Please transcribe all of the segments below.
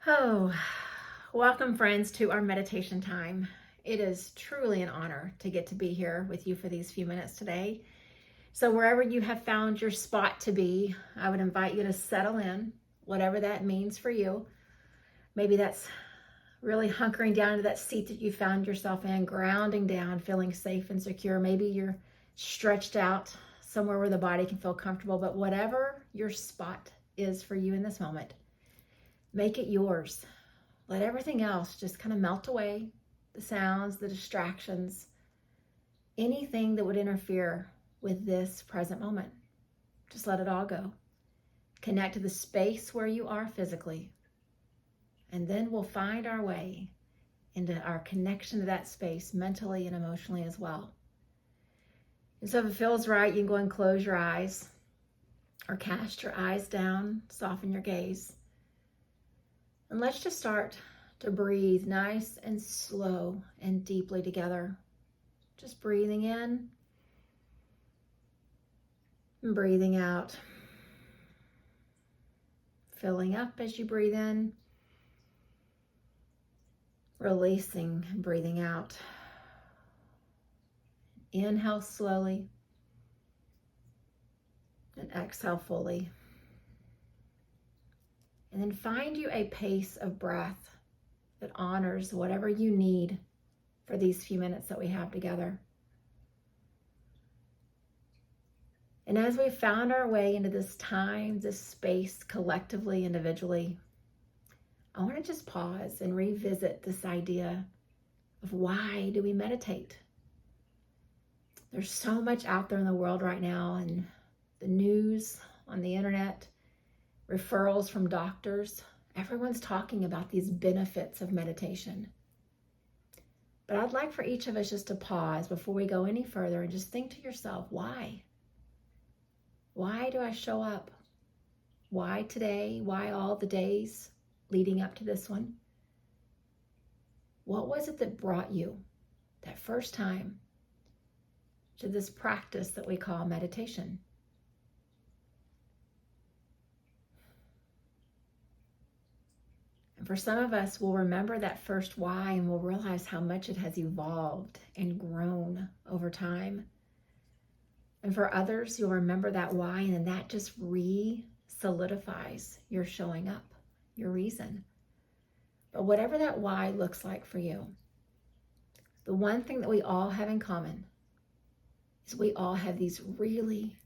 Oh, welcome friends to our meditation time. It is truly an honor to get to be here with you for these few minutes today. So wherever you have found your spot to be, I would invite you to settle in, whatever that means for you. Maybe that's really hunkering down to that seat that you found yourself in, grounding down, feeling safe and secure. Maybe you're stretched out somewhere where the body can feel comfortable, but whatever your spot is for you in this moment, make it yours. Let everything else just kind of melt away, the sounds, the distractions, anything that would interfere with this present moment. Just let it all go. Connect to the space where you are physically, and then we'll find our way into our connection to that space mentally and emotionally as well. And so if it feels right, you can go and close your eyes or cast your eyes down, soften your gaze. And let's just start to breathe nice and slow and deeply together. Just breathing in and breathing out. Filling up as you breathe in. Releasing and breathing out. Inhale slowly and exhale fully. And then find you a pace of breath that honors whatever you need for these few minutes that we have together. And as we found our way into this time, this space, collectively, individually, I want to just pause and revisit this idea of why do we meditate? There's so much out there in the world right now, and the news, on the internet, referrals from doctors. Everyone's talking about these benefits of meditation. But I'd like for each of us just to pause before we go any further and just think to yourself, why? Why do I show up? Why today? Why all the days leading up to this one? What was it that brought you that first time to this practice that we call meditation? And for some of us, we'll remember that first why, and we'll realize how much it has evolved and grown over time. And for others, you'll remember that why, and then that just re-solidifies your showing up, your reason. But whatever that why looks like for you, the one thing that we all have in common is we all have these really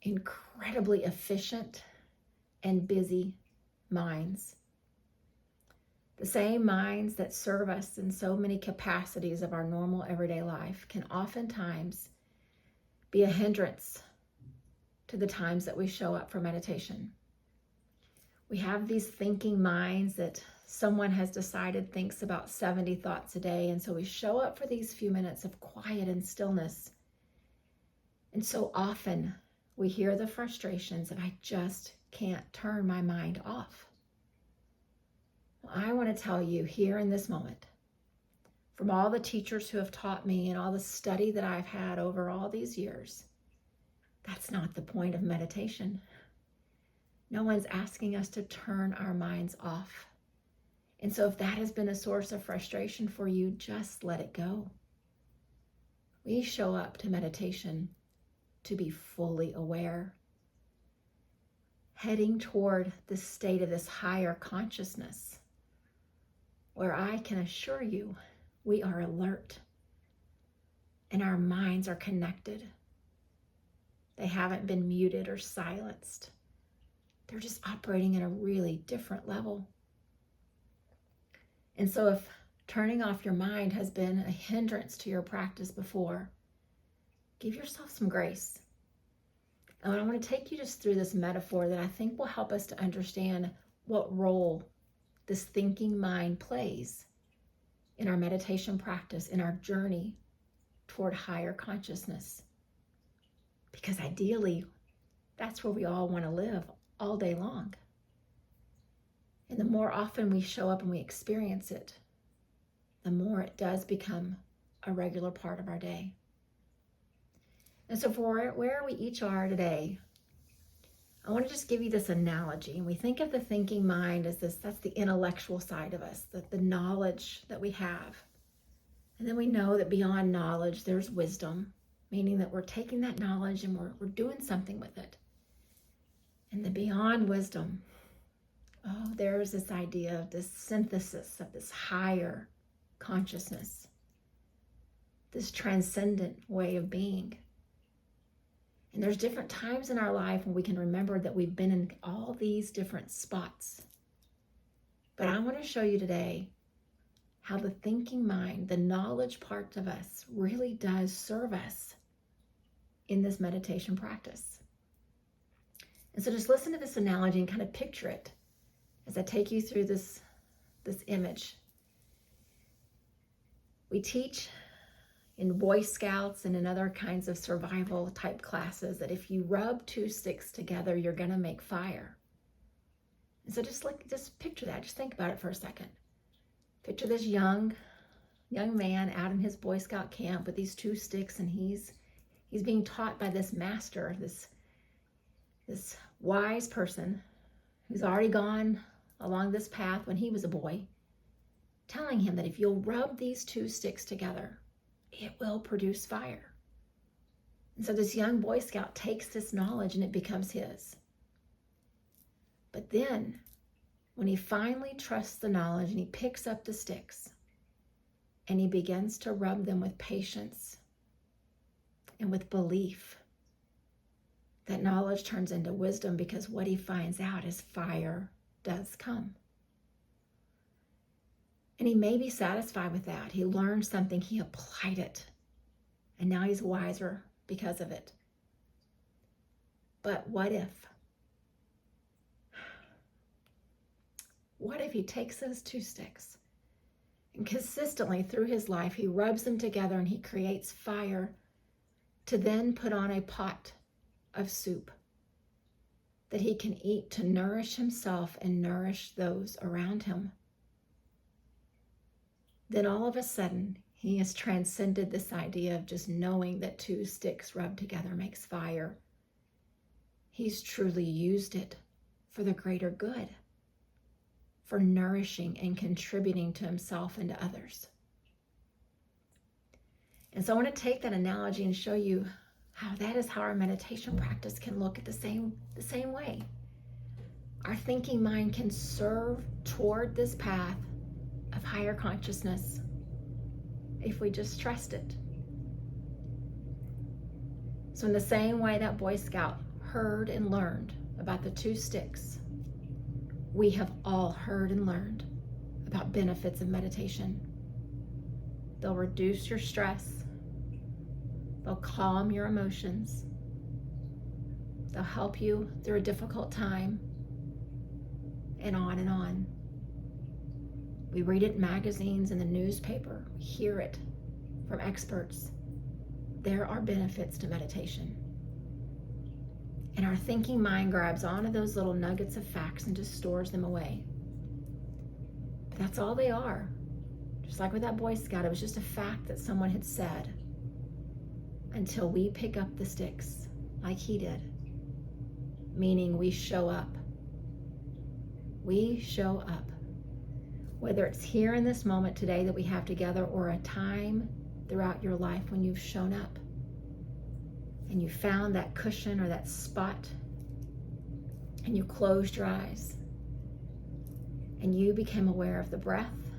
incredibly efficient and busy minds. The same minds that serve us in so many capacities of our normal everyday life can oftentimes be a hindrance to the times that we show up for meditation. We have these thinking minds that someone has decided thinks about 70 thoughts a day, and so we show up for these few minutes of quiet and stillness. And so often we hear the frustrations that I just can't turn my mind off. Well, I want to tell you here in this moment, from all the teachers who have taught me and all the study that I've had over all these years, that's not the point of meditation. No one's asking us to turn our minds off. And so if that has been a source of frustration for you, just let it go. We show up to meditation to be fully aware, heading toward the state of this higher consciousness, where I can assure you we are alert and our minds are connected. They haven't been muted or silenced. They're just operating at a really different level. And so if turning off your mind has been a hindrance to your practice before, give yourself some grace. And I want to take you just through this metaphor that I think will help us to understand what role this thinking mind plays in our meditation practice, in our journey toward higher consciousness. Because ideally, that's where we all want to live all day long. And the more often we show up and we experience it, the more it does become a regular part of our day. And so for where we each are today, I want to just give you this analogy. And we think of the thinking mind as this, that's the intellectual side of us, the knowledge that we have. And then we know that beyond knowledge, there's wisdom, meaning that we're taking that knowledge and we're doing something with it. And the beyond wisdom, there's this idea of this synthesis of this higher consciousness, this transcendent way of being. And there's different times in our life when we can remember that we've been in all these different spots. But I want to show you today how the thinking mind, the knowledge part of us, really does serve us in this meditation practice. And so just listen to this analogy and kind of picture it as I take you through this image. We teach in Boy Scouts and in other kinds of survival type classes that if you rub two sticks together, you're going to make fire. And so just picture that. Just think about it for a second. Picture this young man out in his Boy Scout camp with these two sticks, and he's being taught by this master, this wise person who's already gone along this path when he was a boy, telling him that if you'll rub these two sticks together, it will produce fire. And so this young Boy Scout takes this knowledge and it becomes his. But then, when he finally trusts the knowledge and he picks up the sticks and he begins to rub them with patience and with belief, that knowledge turns into wisdom, because what he finds out is fire does come. And he may be satisfied with that. He learned something, he applied it, and now he's wiser because of it. But what if he takes those two sticks and consistently through his life, he rubs them together and he creates fire to then put on a pot of soup that he can eat to nourish himself and nourish those around him. Then all of a sudden, he has transcended this idea of just knowing that two sticks rubbed together makes fire. He's truly used it for the greater good, for nourishing and contributing to himself and to others. And so I want to take that analogy and show you how that is how our meditation practice can look at the same way. Our thinking mind can serve toward this path of higher consciousness if we just trust it. So in the same way that Boy Scout heard and learned about the two sticks, we have all heard and learned about benefits of meditation. They'll reduce your stress. They'll calm your emotions. They'll help you through a difficult time, and on and on. We read it in magazines and the newspaper. We hear it from experts. There are benefits to meditation. And our thinking mind grabs onto those little nuggets of facts and just stores them away. But that's all they are. Just like with that Boy Scout, it was just a fact that someone had said, until we pick up the sticks like he did, meaning we show up. We show up. Whether it's here in this moment today that we have together, or a time throughout your life when you've shown up and you found that cushion or that spot and you closed your eyes and you became aware of the breath,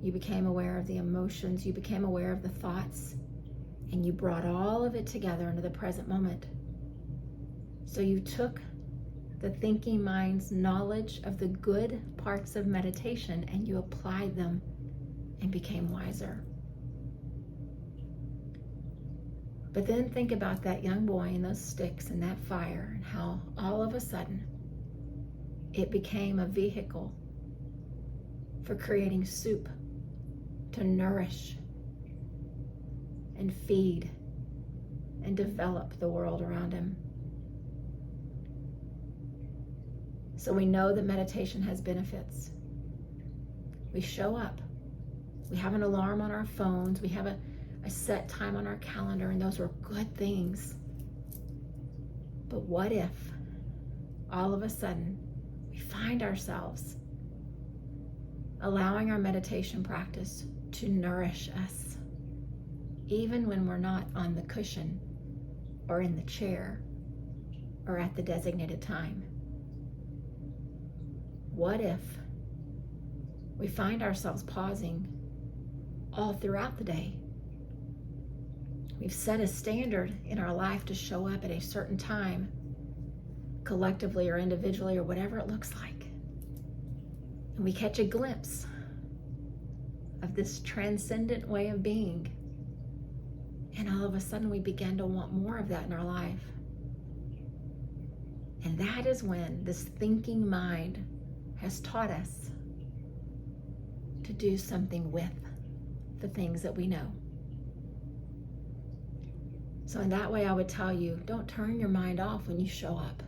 you became aware of the emotions, you became aware of the thoughts, and you brought all of it together into the present moment. So you took the thinking mind's knowledge of the good parts of meditation and you applied them and became wiser. But then think about that young boy and those sticks and that fire, and how all of a sudden it became a vehicle for creating soup to nourish and feed and develop the world around him. So we know that meditation has benefits. We show up. We have an alarm on our phones. We have a set time on our calendar, and those are good things. But what if all of a sudden we find ourselves allowing our meditation practice to nourish us, even when we're not on the cushion or in the chair or at the designated time? What if we find ourselves pausing all throughout the day? We've set a standard in our life to show up at a certain time, collectively or individually or whatever it looks like. And we catch a glimpse of this transcendent way of being. And all of a sudden we begin to want more of that in our life. And that is when this thinking mind has taught us to do something with the things that we know. So in that way, I would tell you, don't turn your mind off when you show up.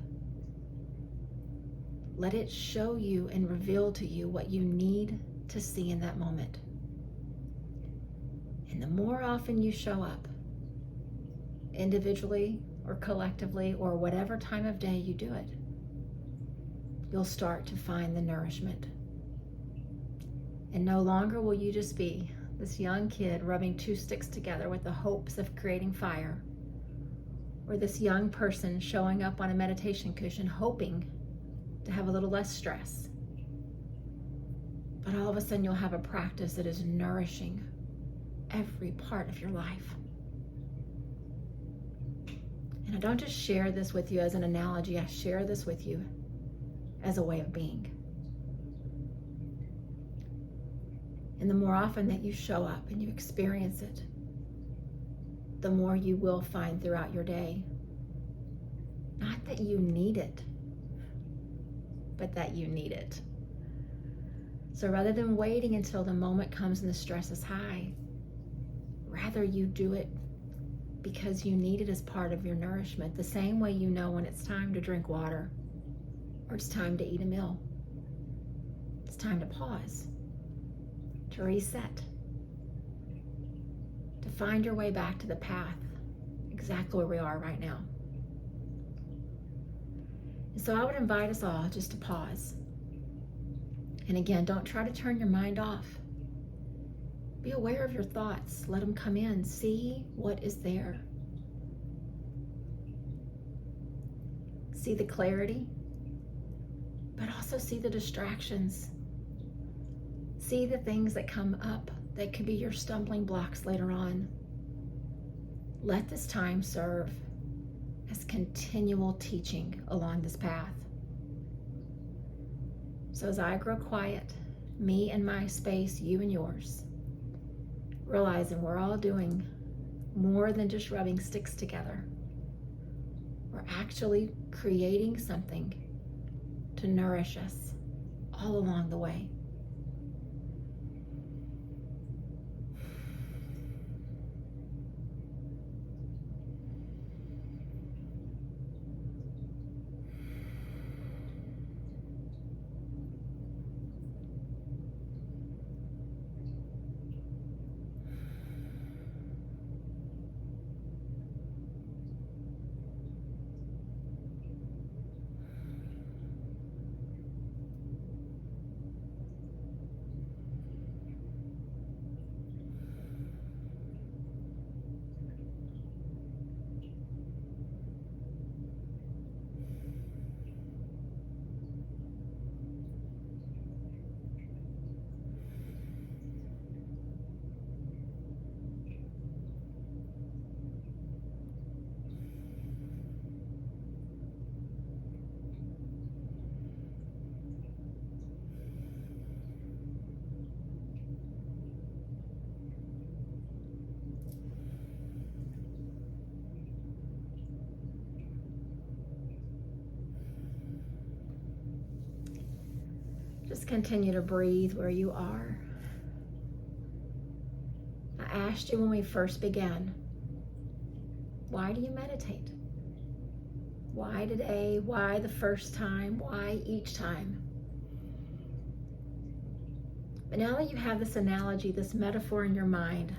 Let it show you and reveal to you what you need to see in that moment. And the more often you show up, individually or collectively or whatever time of day you do it, you'll start to find the nourishment. And no longer will you just be this young kid rubbing two sticks together with the hopes of creating fire, or this young person showing up on a meditation cushion hoping to have a little less stress. But all of a sudden you'll have a practice that is nourishing every part of your life. And I don't just share this with you as an analogy, I share this with you as a way of being. And the more often that you show up and you experience it, the more you will find throughout your day. Not that you need it, but that you need it. So rather than waiting until the moment comes and the stress is high, rather you do it because you need it as part of your nourishment, the same way you know when it's time to drink water or it's time to eat a meal. It's time to pause, to reset, to find your way back to the path exactly where we are right now. And so I would invite us all just to pause. And again, don't try to turn your mind off. Be aware of your thoughts. Let them come in. See what is there. See the clarity, but also see the distractions. See the things that come up that could be your stumbling blocks later on. Let this time serve as continual teaching along this path. So as I grow quiet, me and my space, you and yours, realizing we're all doing more than just rubbing sticks together. We're actually creating something to nourish us all along the way. Just continue to breathe where you are. I asked you when we first began, why do you meditate? Why today? Why the first time? Why each time? But now that you have this analogy, this metaphor in your mind,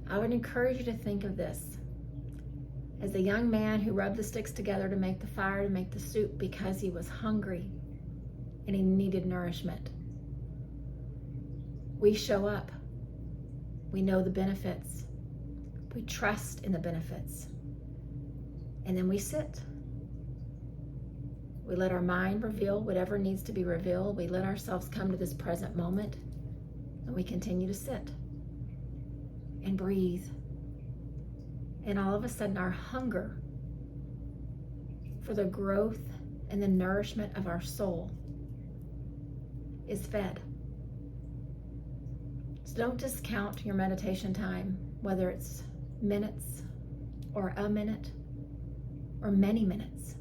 I would encourage you to think of this as the young man who rubbed the sticks together to make the fire, to make the soup, because he was hungry and he needed nourishment. We show up. We know the benefits. We trust in the benefits. And then we sit. We let our mind reveal whatever needs to be revealed. We let ourselves come to this present moment, and we continue to sit and breathe. And all of a sudden, our hunger for the growth and the nourishment of our soul is fed. So don't discount your meditation time, whether it's minutes or a minute or many minutes,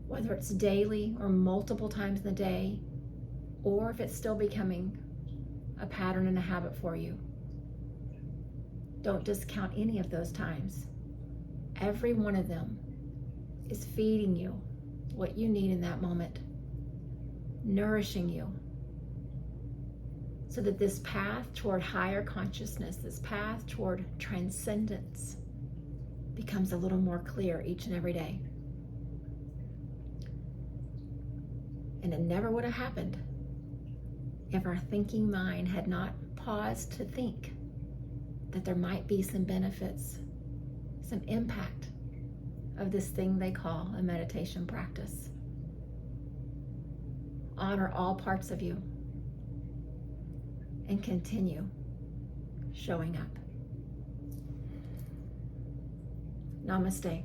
whether it's daily or multiple times in the day, or if it's still becoming a pattern and a habit for you. Don't discount any of those times. Every one of them is feeding you what you need in that moment, nourishing you, so that this path toward higher consciousness, this path toward transcendence, becomes a little more clear each and every day. And it never would have happened if our thinking mind had not paused to think that there might be some benefits, some impact of this thing they call a meditation practice. Honor all parts of you and continue showing up. Namaste.